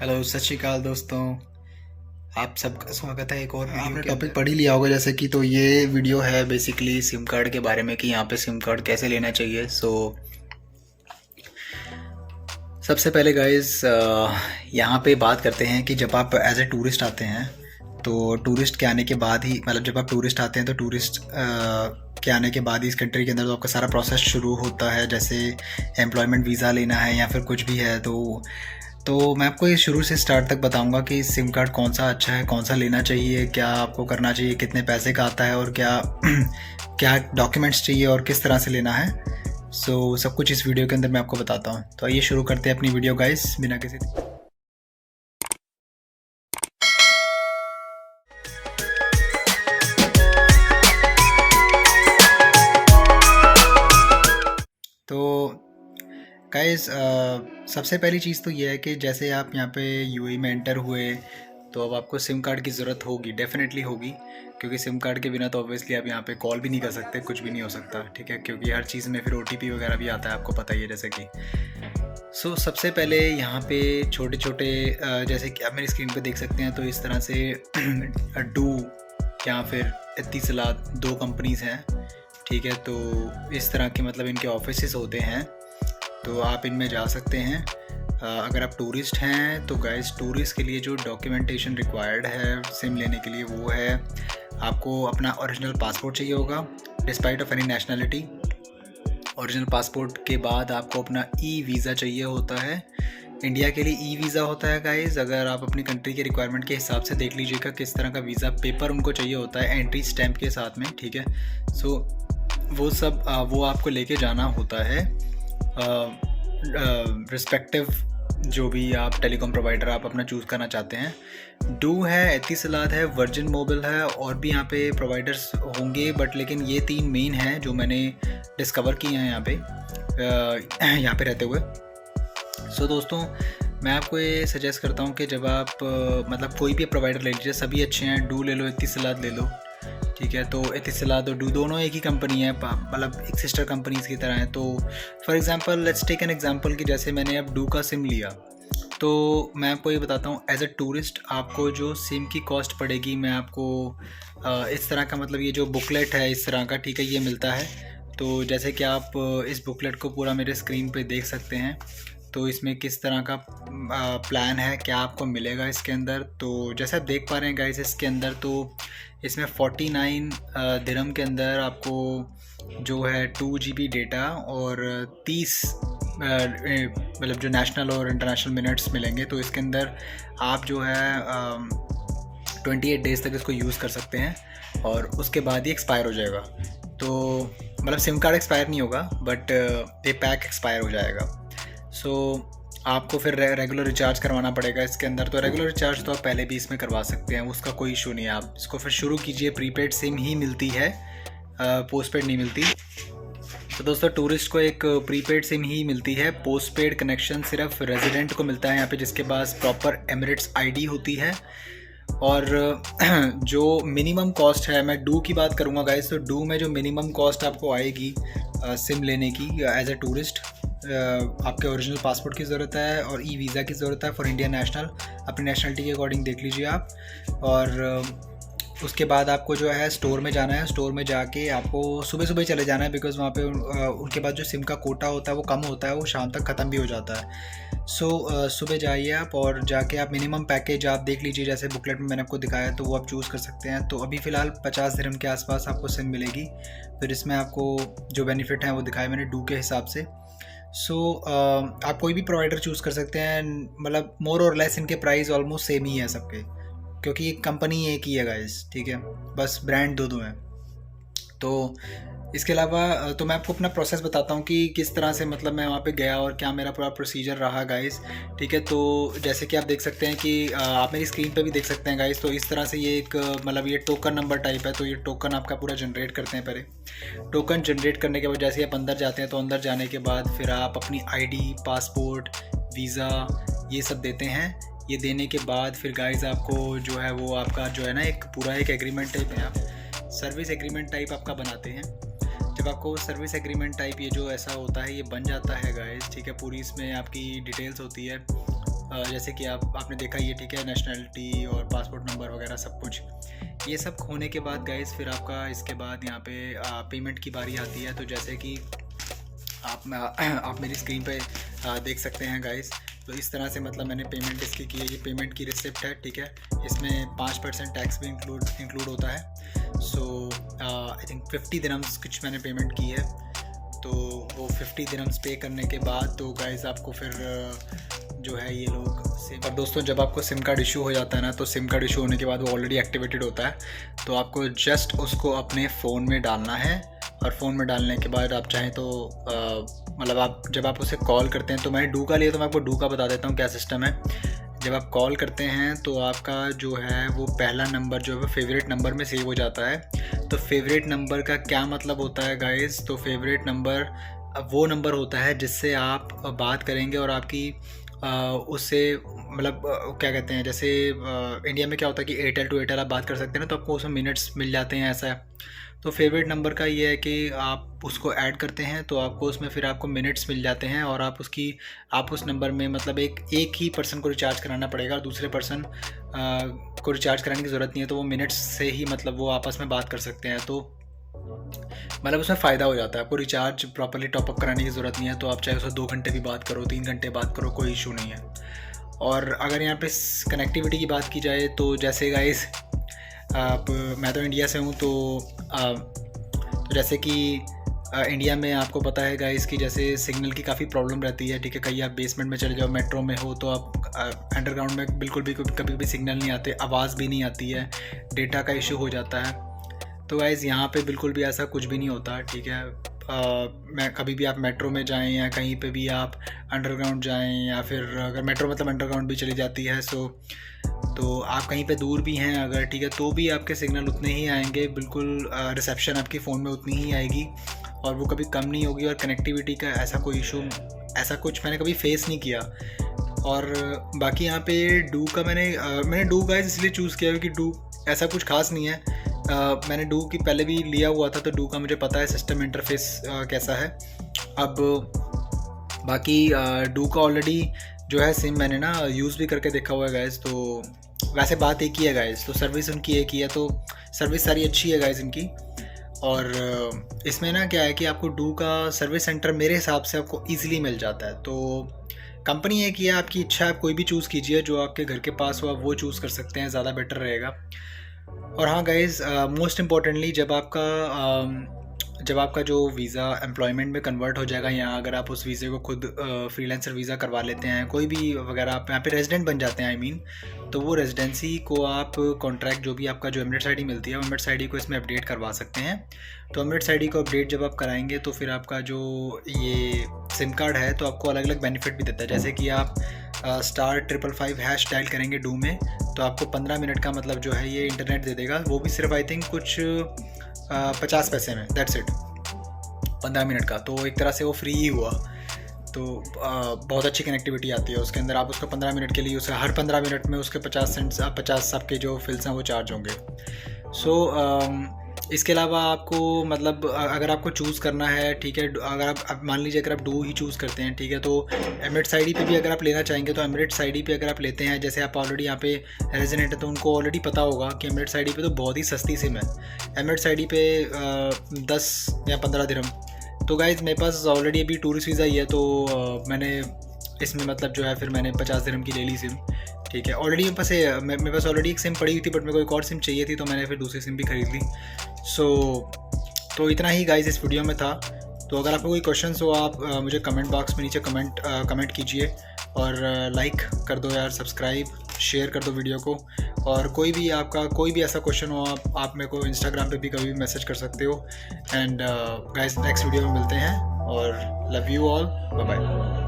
Hello, सत श्री अकाल दोस्तों। आप सबका स्वागत है एक और वीडियो आपने टॉपिक पढ़ ही लिया होगा जैसे कि। तो ये वीडियो है बेसिकली सिम कार्ड के बारे में कि यहाँ पे सिम कार्ड कैसे लेना चाहिए। सबसे पहले गाइस यहाँ पे बात करते हैं कि जब आप एज ए टूरिस्ट आते हैं तो टूरिस्ट के आने के बाद ही मतलब जब आप टूरिस्ट आते हैं तो टूरिस्ट के आने के बाद ही इस कंट्री के अंदर तो आपका सारा प्रोसेस शुरू होता है। जैसे एम्प्लॉयमेंट वीज़ा लेना है या फिर कुछ भी है तो मैं आपको ये शुरू से स्टार्ट तक बताऊंगा कि सिम कार्ड कौन सा अच्छा है, कौन सा लेना चाहिए, क्या आपको करना चाहिए, कितने पैसे का आता है और क्या क्या डॉक्यूमेंट्स चाहिए और किस तरह से लेना है। सब कुछ इस वीडियो के अंदर मैं आपको बताता हूँ। तो आइए शुरू करते हैं अपनी वीडियो गाइस बिना किसी। तो गाइस सबसे पहली चीज़ तो ये है कि जैसे आप यहाँ पे यूएई में एंटर हुए तो अब आपको सिम कार्ड की ज़रूरत होगी, डेफिनेटली होगी, क्योंकि सिम कार्ड के बिना तो ऑब्वियसली आप यहाँ पे कॉल भी नहीं कर सकते, कुछ भी नहीं हो सकता, ठीक है, क्योंकि हर चीज़ में फिर ओटीपी वगैरह भी आता है, आपको पता ही है जैसे कि। सबसे पहले यहाँ पे छोटे छोटे जैसे कि आप मेरी स्क्रीन पे देख सकते हैं तो इस तरह से डू या फिर इत्तिसलात 2 कंपनीज़ हैं, ठीक है। तो इस तरह के मतलब इनके ऑफिसेस होते हैं, तो आप इनमें जा सकते हैं। अगर आप टूरिस्ट हैं तो गाइस टूरिस्ट के लिए जो डॉक्यूमेंटेशन रिक्वायर्ड है सिम लेने के लिए वो है आपको अपना ओरिजिनल पासपोर्ट चाहिए होगा despite of any nationality. Original passport के बाद आपको अपना ई वीज़ा चाहिए होता है। इंडिया के लिए ई वीज़ा होता है गाइस। अगर आप अपनी कंट्री के रिक्वायरमेंट के हिसाब से देख लीजिएगा किस तरह का वीज़ा पेपर उनको चाहिए होता है एंट्री स्टैम्प के साथ में, ठीक है। वो आपको लेके जाना होता है रिस्पेक्टिव जो भी आप टेलीकॉम प्रोवाइडर आप अपना चूज़ करना चाहते हैं। डू है, एतिसलात है, वर्जिन मोबाइल है, और भी यहाँ पे प्रोवाइडर्स होंगे बट लेकिन ये 3 मेन हैं जो मैंने डिस्कवर किए हैं यहाँ पे रहते हुए। दोस्तों मैं आपको ये सजेस्ट करता हूँ कि जब आप मतलब कोई भी प्रोवाइडर ले लीजिए, सभी अच्छे हैं, डू ले लो, एतिसलात ले लो, ठीक है। तो एतिसलात और डू दोनों एक ही कंपनी है, मतलब एक सिस्टर कंपनीज़ की तरह है। तो for example let's take an example कि जैसे मैंने अब डू का सिम लिया तो मैं आपको ये बताता हूँ एज ए टूरिस्ट आपको जो सिम की कॉस्ट पड़ेगी, मैं आपको इस तरह का मतलब ये जो बुकलेट है इस तरह का, ठीक है, ये मिलता है। तो जैसे कि आप इस बुकलेट को पूरा मेरे स्क्रीन पे देख सकते हैं, तो इसमें किस तरह का प्लान है, क्या आपको मिलेगा इसके अंदर। तो जैसे आप देख पा रहे हैं गाइस इसके अंदर तो इसमें 49 दिरहम के अंदर आपको जो है 2 GB डेटा और 30 मतलब जो नेशनल और इंटरनेशनल मिनट्स मिलेंगे। तो इसके अंदर आप जो है 28 डेज़ तक इसको यूज़ कर सकते हैं और उसके बाद ही एक्सपायर हो जाएगा। तो मतलब सिम कार्ड एक्सपायर नहीं होगा बट ये पैक एक्सपायर हो जाएगा। आपको फिर रेगुलर रिचार्ज करवाना पड़ेगा इसके अंदर। तो रेगुलर रिचार्ज तो आप पहले भी इसमें करवा सकते हैं, उसका कोई इशू नहीं है। आप इसको फिर शुरू कीजिए, प्रीपेड सिम ही मिलती है, पोस्टपेड नहीं मिलती। तो दोस्तों टूरिस्ट को एक प्रीपेड सिम ही मिलती है, पोस्टपेड कनेक्शन सिर्फ रेजिडेंट को मिलता है यहाँ पे जिसके पास प्रॉपर एमिरेट्स आईडी होती है। और जो मिनिमम कॉस्ट है, मैं डू की बात करूँगा गाइस, तो डू में जो मिनिमम कॉस्ट आपको आएगी सिम लेने की एज ए टूरिस्ट, आपके ओरिजिनल पासपोर्ट की ज़रूरत है और ई वीज़ा की ज़रूरत है फॉर इंडियन नेशनल, अपनी नेशनलिटी के अकॉर्डिंग देख लीजिए आप। और उसके बाद आपको जो है स्टोर में जाना है, स्टोर में जाके आपको सुबह सुबह चले जाना है बिकॉज़ वहाँ पे उनके पास जो सिम का कोटा होता है वो कम होता है, वो शाम तक ख़त्म भी हो जाता है। सुबह जाइए आप और जाके आप मिनिमम पैकेज आप देख लीजिए, जैसे बुकलेट में मैंने आपको दिखाया तो वो आप चूज़ कर सकते हैं। तो अभी फ़िलहाल 50 दिरहम के आसपास आपको सिम मिलेगी। फिर इसमें आपको जो बेनिफिट हैं वो दिखाए मैंने डू के हिसाब से। आप कोई भी प्रोवाइडर चूज़ कर सकते हैं, मतलब मोर और लेस इनके प्राइस ऑलमोस्ट सेम ही है सबके, क्योंकि कंपनी एक ही है गाइस, ठीक है, बस ब्रांड दो हैं। तो इसके अलावा तो मैं आपको अपना प्रोसेस बताता हूँ कि किस तरह से मतलब मैं वहाँ पे गया और क्या मेरा पूरा प्रोसीजर रहा गाइस, ठीक है। तो जैसे कि आप देख सकते हैं कि आप मेरी स्क्रीन पे भी देख सकते हैं गाइस। तो इस तरह से ये एक मतलब ये टोकन नंबर टाइप है, तो ये टोकन आपका पूरा जनरेट करते हैं। पहले टोकन जनरेट करने के बाद जैसे आप अंदर जाते हैं तो अंदर जाने के बाद फिर आप अपनी ID, पासपोर्ट, वीज़ा ये सब देते हैं। ये देने के बाद फिर गाइस आपको जो है वो आपका जो है ना एक पूरा एक एग्रीमेंट टाइप है, आप सर्विस एग्रीमेंट टाइप आपका बनाते हैं। जब आपको सर्विस एग्रीमेंट टाइप ये जो ऐसा होता है ये बन जाता है गाइस, ठीक है, पूरी इसमें आपकी डिटेल्स होती है जैसे कि आपने देखा ये, ठीक है, नेशनलिटी और पासपोर्ट नंबर वगैरह सब कुछ। ये सब होने के बाद गाइस फिर आपका इसके बाद यहाँ पे पेमेंट की बारी आती है। तो जैसे कि आप मेरी स्क्रीन पे देख सकते हैं गाइस। तो इस तरह से मतलब मैंने पेमेंट इसकी की है। ये पेमेंट की रिसिप्ट है, ठीक है। इसमें 5% टैक्स भी इंक्लूड होता है। सो आई थिंक 50 दिरहम्स कुछ मैंने पेमेंट की है। तो वो 50 दिरहम्स पे करने के बाद तो गाइस आपको फिर जो है ये लोग सिम। और दोस्तों जब आपको सिम कार्ड इशू हो जाता है ना, तो सिम कार्ड इशू होने के बाद वो ऑलरेडी एक्टिवेटेड होता है। तो आपको जस्ट उसको अपने फ़ोन में डालना है, और फ़ोन में डालने के बाद आप चाहें तो मतलब जब आप उसे कॉल करते हैं, तो मैंने डू का लिया तो मैं आपको डू का बता देता हूँ क्या सिस्टम है। जब आप कॉल करते हैं तो आपका जो है वो पहला नंबर जो है फेवरेट नंबर में सेव हो जाता है। तो फेवरेट नंबर का क्या मतलब होता है गाइस? तो फेवरेट नंबर वो नंबर होता है जिससे आप बात करेंगे और आपकी उससे मतलब क्या कहते हैं, जैसे इंडिया में क्या होता है कि एयरटेल टू एयरटेल आप बात कर सकते हैं ना, तो आपको उसमें मिनट्स मिल जाते हैं, ऐसा है। तो फेवरेट नंबर का ये है कि आप उसको ऐड करते हैं तो आपको उसमें फिर आपको मिनट्स मिल जाते हैं, और आप उस नंबर में मतलब एक ही पर्सन को रिचार्ज कराना पड़ेगा, और दूसरे पर्सन को रिचार्ज कराने की ज़रूरत नहीं है। तो वो मिनट्स से ही मतलब वो आपस में बात कर सकते हैं। तो मतलब उसमें फ़ायदा हो जाता है, आपको रिचार्ज प्रॉपर्ली टॉपअप कराने की ज़रूरत नहीं है। तो आप चाहे उससे 2 घंटे भी बात करो, 3 घंटे बात करो, कोई इशू नहीं है। और अगर यहाँ पे कनेक्टिविटी की बात की जाए तो जैसे गाइस मैं तो इंडिया से हूँ, तो जैसे कि इंडिया में आपको पता है गाइस कि जैसे सिग्नल की काफ़ी प्रॉब्लम रहती है, ठीक है। कहीं आप बेसमेंट में चले जाओ, मेट्रो में हो, तो आप अंडरग्राउंड में बिल्कुल भी कभी भी सिग्नल नहीं आते, आवाज़ भी नहीं आती है, डेटा का इशू हो जाता है। तो गाइस यहाँ पे बिल्कुल भी ऐसा कुछ भी नहीं होता, ठीक है। मैं कभी भी आप मेट्रो में जाएं या कहीं पे भी आप अंडरग्राउंड जाएं, या फिर अगर मेट्रो मतलब अंडरग्राउंड भी चली जाती है, तो आप कहीं पे दूर भी हैं अगर, ठीक है, तो भी आपके सिग्नल उतने ही आएंगे, बिल्कुल रिसेप्शन आपकी फ़ोन में उतनी ही आएगी, और वो कभी कम नहीं होगी। और कनेक्टिविटी का ऐसा कोई इशू, ऐसा कुछ मैंने कभी फेस नहीं किया। और बाकी यहाँ पे डू का मैंने डू गाइस इसलिए चूज़ किया क्योंकि डू ऐसा कुछ खास नहीं है। मैंने डू की पहले भी लिया हुआ था, तो डू का मुझे पता है सिस्टम इंटरफेस कैसा है। अब बाकी डू का ऑलरेडी जो है सिम मैंने ना यूज़ भी करके देखा हुआ है गाइस। तो वैसे बात एक ही है गाइस, तो सर्विस उनकी एक ही है, तो सर्विस सारी अच्छी है गाइस इनकी। और इसमें ना क्या है कि आपको डू का सर्विस सेंटर मेरे हिसाब से आपको ईज़िली मिल जाता है। तो कंपनी एक ही है, आपकी इच्छा है, आप कोई भी चूज़ कीजिए, जो आपके घर के पास हो आप वो चूज़ कर सकते हैं, ज़्यादा बेटर रहेगा। और हाँ गाइज़, मोस्ट इम्पॉर्टेंटली जब आपका जो वीज़ा एम्प्लॉयमेंट में कन्वर्ट हो जाएगा, या अगर आप उस वीज़े को खुद फ्रीलांसर वीज़ा करवा लेते हैं, कोई भी वगैरह, आप यहाँ पे रेजिडेंट बन जाते हैं तो वो रेजिडेंसी को आप कॉन्ट्रैक्ट जो भी आपका जो एमिरेट्स आईडी मिलती है, एमिरेट्स आईडी को इसमें अपडेट करवा सकते हैं। तो एमिरेट्स आईडी को अपडेट जब आप कराएंगे तो फिर आपका जो ये सिम कार्ड है तो आपको अलग अलग बेनिफिट भी देता है। जैसे कि आप *555# डायल करेंगे डू में, तो आपको 15 मिनट का मतलब जो है ये इंटरनेट दे देगा, वो भी सिर्फ आई थिंक कुछ 50 पैसे में, दैट्स इट, 15 मिनट का। तो एक तरह से वो फ्री ही हुआ। तो बहुत अच्छी कनेक्टिविटी आती है उसके अंदर। आप उसको 15 मिनट के लिए, उसे हर 15 मिनट में उसके 50 सेंट्स 50 आपके जो फिल्स हैं वो चार्ज होंगे। इसके अलावा आपको मतलब अगर आपको चूज़ करना है, ठीक है, अगर आप मान लीजिए अगर आप डू ही चूज़ करते हैं, ठीक है, तो एमिरेट्स आईडी पे भी अगर आप लेना चाहेंगे तो एमिरेट्स आईडी पे अगर आप लेते हैं, जैसे आप ऑलरेडी यहाँ पे रेजिडेंट है तो उनको ऑलरेडी पता होगा कि एमिरेट्स आईडी पे तो बहुत ही सस्ती सिम है। एमिरेट्स आईडी पे 10 या 15 दिरहम। तो गाइज मेरे पास ऑलरेडी अभी टूरिस्ट वीज़ा ही है, तो मैंने इसमें मतलब जो है फिर मैंने 50 दिरहम की ले ली सिम, ठीक है। ऑलरेडी मेरे पास ऑलरेडी एक सिम पड़ी हुई थी, बट मेरे को एक और सिम चाहिए थी, तो मैंने फिर दूसरी सिम भी खरीद ली। तो इतना ही गाइज इस वीडियो में था। तो अगर आपको कोई क्वेश्चंस हो, आप मुझे कमेंट बॉक्स में नीचे कमेंट कीजिए, और लाइक कर दो यार, सब्सक्राइब शेयर कर दो वीडियो को। और कोई भी ऐसा क्वेश्चन हो, आप मेरे को इंस्टाग्राम पे भी कभी भी मैसेज कर सकते हो। एंड गाइज नेक्स्ट वीडियो में मिलते हैं, और love you all, bye bye.